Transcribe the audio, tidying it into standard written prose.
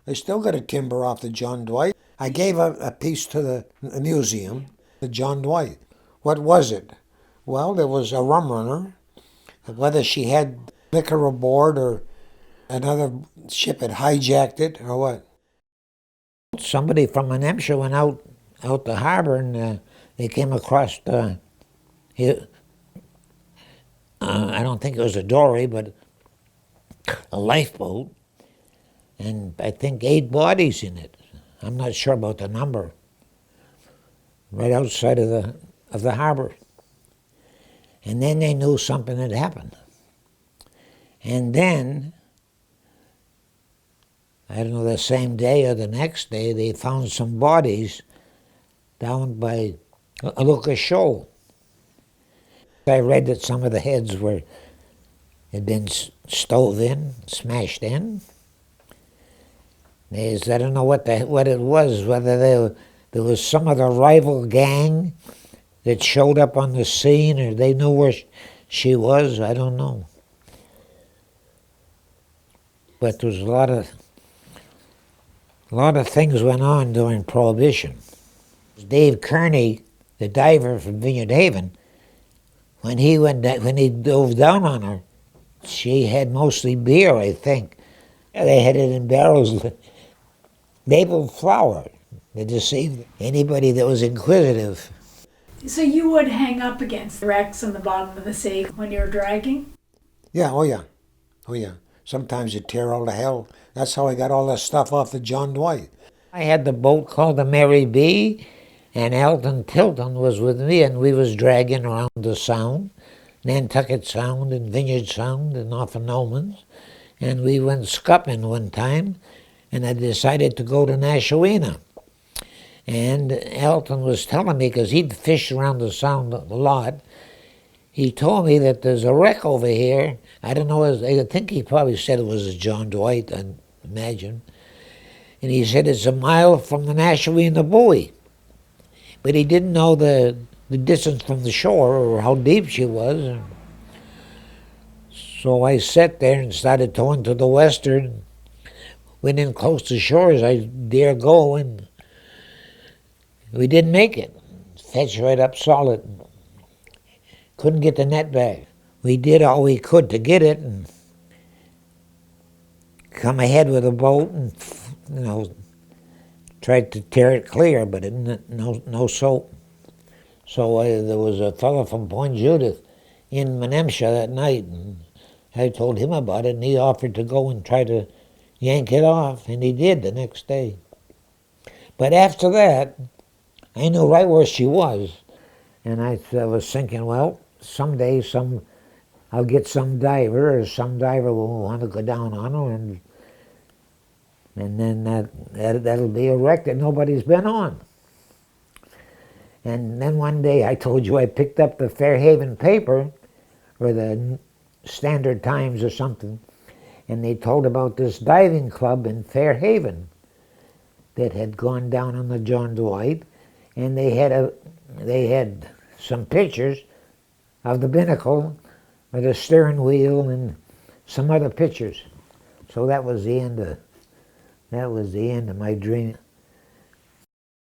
I still got a timber off the John Dwight. I gave a piece to the museum, the John Dwight. What was it? Well, there was a rum-runner. Whether she had liquor aboard or another ship had hijacked it or what. Somebody from New Hampshire went out the harbor and they came across I don't think it was a dory, but a lifeboat, and I think 8 bodies in it. I'm not sure about the number. Right outside of the harbor. And then they knew something had happened. And then, I don't know, the same day or the next day, they found some bodies down by a local shoal. I read that some of the heads had been stove in, smashed in. I don't know what it was, whether there was some other rival gang that showed up on the scene or they knew where she was, I don't know. But there was a lot of things went on during Prohibition. Dave Kearney, the diver from Vineyard Haven, when he dove down on her, she had mostly beer, I think. They had it in barrels, maple flour. They deceived anybody that was inquisitive. So you would hang up against the wrecks on the bottom of the sea when you were dragging? Yeah, oh yeah. Sometimes you tear all to hell. That's how I got all that stuff off the John Dwight. I had the boat called the Mary B, and Alton Tilton was with me, and we was dragging around the Sound, Nantucket Sound and Vineyard Sound and off of Nomans, and we went scupping one time, and I decided to go to Nashawena. And Alton was telling me, because he'd fished around the Sound a lot, he told me that there's a wreck over here. I don't know, I think he probably said it was a John Dwight, I imagine. And he said it's a mile from the Nashawena buoy. But he didn't know the distance from the shore or how deep she was. So I sat there and started towing to the western. Went in close to shore as I dare go, and we didn't make it. Fetched right up solid. Couldn't get the net back. We did all we could to get it and come ahead with a boat and, tried to tear it clear, but no soap. So there was a fellow from Point Judith in New Hampshire that night, and I told him about it, and he offered to go and try to yank it off, and he did the next day. But after that, I knew right where she was, and I was thinking, well, someday I'll get some diver, or some diver will want to go down on her, and then that'll be a wreck that nobody's been on. And then one day, I told you I picked up the Fairhaven paper, or the Standard Times or something, and they told about this diving club in Fairhaven that had gone down on the John Dwight, and they had some pictures of the binnacle, with the stern wheel, and some other pictures. So that was the end of my dream.